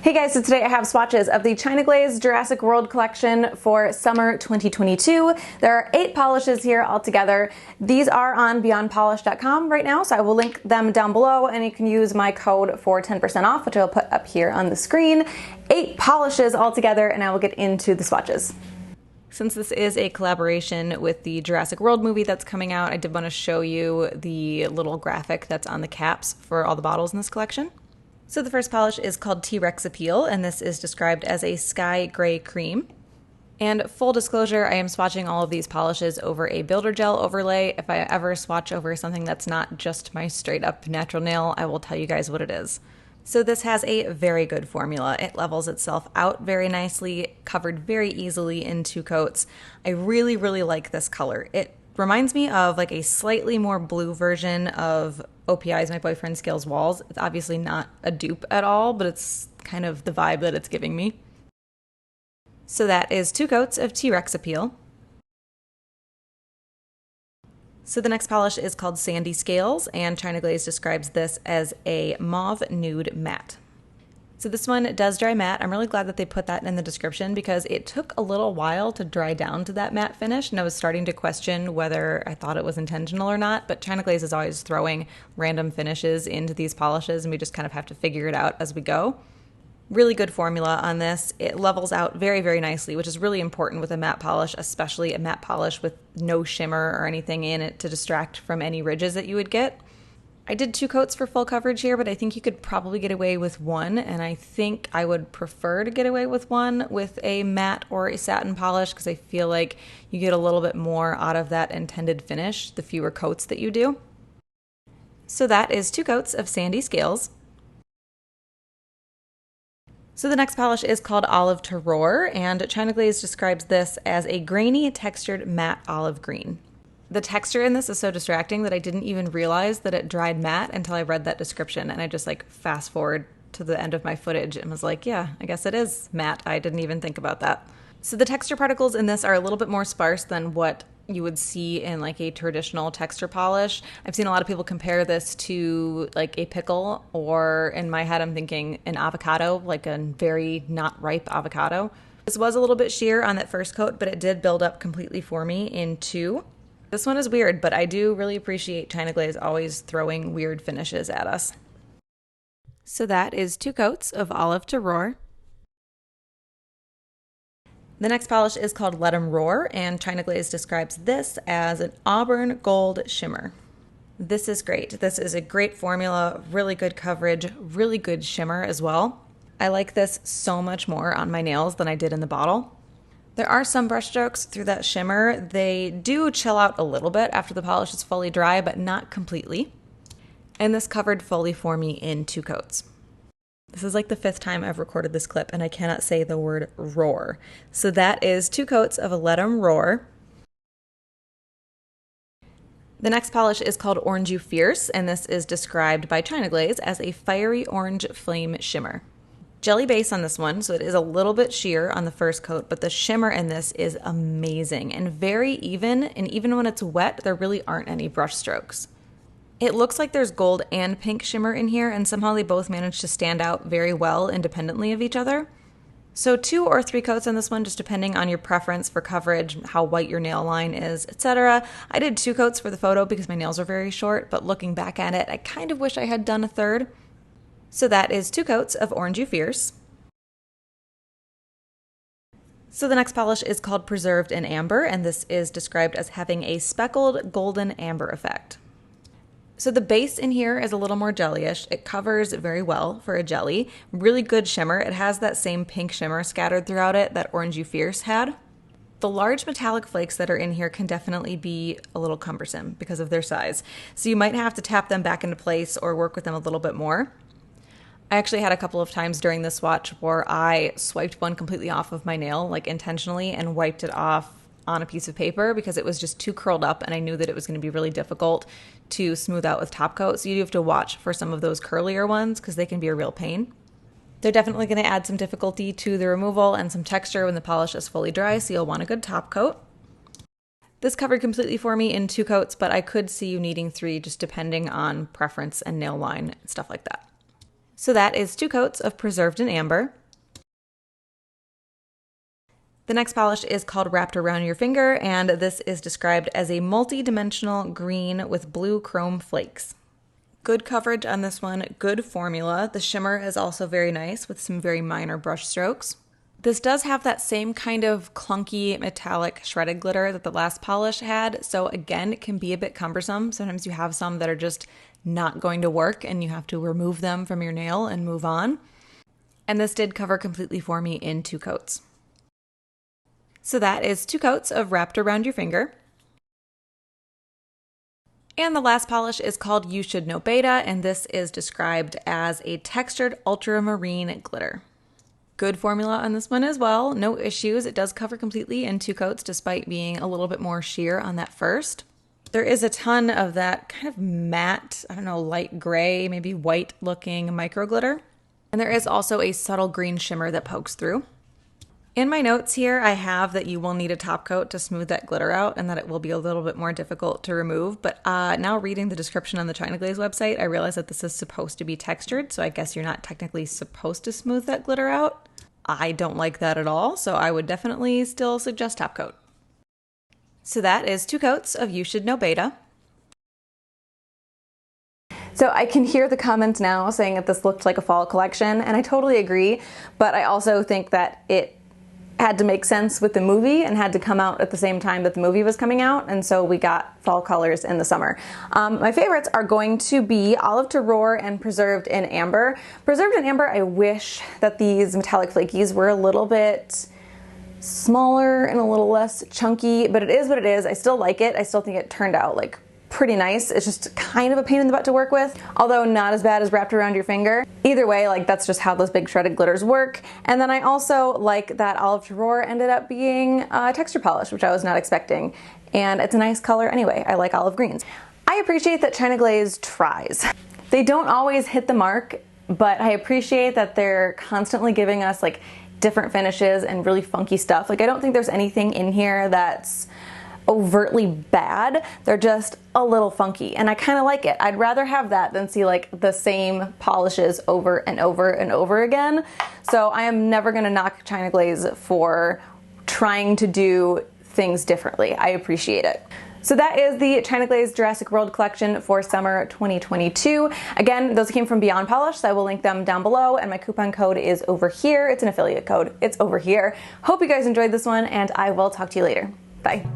Hey guys, so today I have swatches of the China Glaze Jurassic World collection for summer 2022. There are 8 polishes here altogether. These are on beyondpolish.com right now, so I will link them down below and you can use my code for 10% off, which I'll put up here on the screen. 8 polishes altogether, and I will get into the swatches. Since this is a collaboration with the Jurassic World movie that's coming out, I did want to show you the little graphic that's on the caps for all the bottles in this collection. So the first polish is called T-Rex Appeal, and this is described as a sky gray cream. And full disclosure, I am swatching all of these polishes over a builder gel overlay. If I ever swatch over something that's not just my straight up natural nail, I will tell you guys what it is. So this has a very good formula. It levels itself out very nicely, covered very easily in 2 coats. I really, really like this color. It reminds me of like a slightly more blue version of OPI's My Boyfriend Scales Walls. It's obviously not a dupe at all, but it's kind of the vibe that it's giving me. So that is 2 coats of T-Rex Appeal. So the next polish is called Sandy Scales, and China Glaze describes this as a mauve nude matte. So this one does dry matte. I'm really glad that they put that in the description because it took a little while to dry down to that matte finish, and I was starting to question whether I thought it was intentional or not, but China Glaze is always throwing random finishes into these polishes and we just kind of have to figure it out as we go. Really good formula on this. It levels out very, very nicely, which is really important with a matte polish, especially a matte polish with no shimmer or anything in it to distract from any ridges that you would get. I did 2 coats for full coverage here, but I think you could probably get away with 1, and I think I would prefer to get away with 1 with a matte or a satin polish because I feel like you get a little bit more out of that intended finish the fewer coats that you do. So that is 2 coats of Sandy Scales. So the next polish is called Olive to Roar, and China Glaze describes this as a grainy, textured matte olive green. The texture in this is so distracting that I didn't even realize that it dried matte until I read that description, and I just like fast forward to the end of my footage and was like, yeah, I guess it is matte. I didn't even think about that. So the texture particles in this are a little bit more sparse than what you would see in like a traditional texture polish. I've seen a lot of people compare this to like a pickle, or in my head I'm thinking an avocado, like a very not ripe avocado. This was a little bit sheer on that first coat, but it did build up completely for me in 2. This one is weird, but I do really appreciate China Glaze always throwing weird finishes at us. So that is 2 coats of Olive to Roar. The next polish is called Let 'Em Roar, and China Glaze describes this as an auburn gold shimmer. This is great. This is a great formula, really good coverage, really good shimmer as well. I like this so much more on my nails than I did in the bottle. There are some brush strokes through that shimmer. They do chill out a little bit after the polish is fully dry, but not completely. And this covered fully for me in 2 coats. This is like the 5th time I've recorded this clip and I cannot say the word roar. So that is 2 coats of a Let 'Em Roar. The next polish is called Orange You Fierce, and this is described by China Glaze as a fiery orange flame shimmer. Jelly base on this one, so it is a little bit sheer on the first coat, but the shimmer in this is amazing and very even, and even when it's wet, there really aren't any brush strokes. It looks like there's gold and pink shimmer in here, and somehow they both manage to stand out very well independently of each other. So 2 or 3 coats on this one, just depending on your preference for coverage, how white your nail line is, etc. I did 2 coats for the photo because my nails are very short, but looking back at it, I kind of wish I had done a 3rd. So that is 2 coats of Orange You Fierce. So the next polish is called Preserved in Amber, and this is described as having a speckled golden amber effect. So the base in here is a little more jellyish. It covers very well for a jelly. Really good shimmer. It has that same pink shimmer scattered throughout it that Orange You Fierce had. The large metallic flakes that are in here can definitely be a little cumbersome because of their size. So you might have to tap them back into place or work with them a little bit more. I actually had a couple of times during this swatch where I swiped one completely off of my nail, like intentionally, and wiped it off on a piece of paper because it was just too curled up and I knew that it was going to be really difficult to smooth out with top coat. So you do have to watch for some of those curlier ones because they can be a real pain. They're definitely going to add some difficulty to the removal and some texture when the polish is fully dry, so you'll want a good top coat. This covered completely for me in 2 coats, but I could see you needing 3 just depending on preference and nail line and stuff like that. So that is 2 coats of preserved in amber. The next polish is called Raptor Around Your Finger, and this is described as a multi-dimensional green with blue chrome flakes. Good coverage on this one, good formula. The shimmer is also very nice with some very minor brush strokes. This does have that same kind of clunky metallic shredded glitter that the last polish had, so again, it can be a bit cumbersome. Sometimes you have some that are just not going to work and you have to remove them from your nail and move on. And this did cover completely for me in 2 coats. So that is 2 coats of Raptor Around Your Finger. And the last polish is called You Should Know Beta, and this is described as a textured ultramarine glitter. Good formula on this one as well, no issues. It does cover completely in 2 coats despite being a little bit more sheer on that first. There is a ton of that kind of matte, I don't know, light gray, maybe white looking micro glitter. And there is also a subtle green shimmer that pokes through. In my notes here, I have that you will need a top coat to smooth that glitter out and that it will be a little bit more difficult to remove. But now reading the description on the China Glaze website, I realize that this is supposed to be textured. So I guess you're not technically supposed to smooth that glitter out. I don't like that at all. So I would definitely still suggest top coat. So that is 2 coats of You Should Know Beta. So I can hear the comments now saying that this looked like a fall collection, and I totally agree. But I also think that it had to make sense with the movie and had to come out at the same time that the movie was coming out, and so we got fall colors in the summer. My favorites are going to be Olive to Roar and Preserved in Amber. Preserved in Amber, I wish that these metallic flakies were a little bit smaller and a little less chunky, but it is what it is. I still like it. I still think it turned out like pretty nice. It's just kind of a pain in the butt to work with, although not as bad as Wrapped Around Your Finger. Either way, like that's just how those big shredded glitters work. And then I also like that Olive to Roar ended up being a texture polish, which I was not expecting. And it's a nice color anyway. I like olive greens. I appreciate that China Glaze tries. They don't always hit the mark, but I appreciate that they're constantly giving us like different finishes and really funky stuff. Like I don't think there's anything in here that's overtly bad. They're just a little funky, and I kind of like it. I'd rather have that than see like the same polishes over and over and over again. So I am never gonna knock China Glaze for trying to do things differently. I appreciate it. So that is the China Glaze Jurassic World collection for summer 2022. Again, those came from Beyond Polish, so I will link them down below, and my coupon code is over here. It's an affiliate code. It's over here. Hope you guys enjoyed this one, and I will talk to you later. Bye.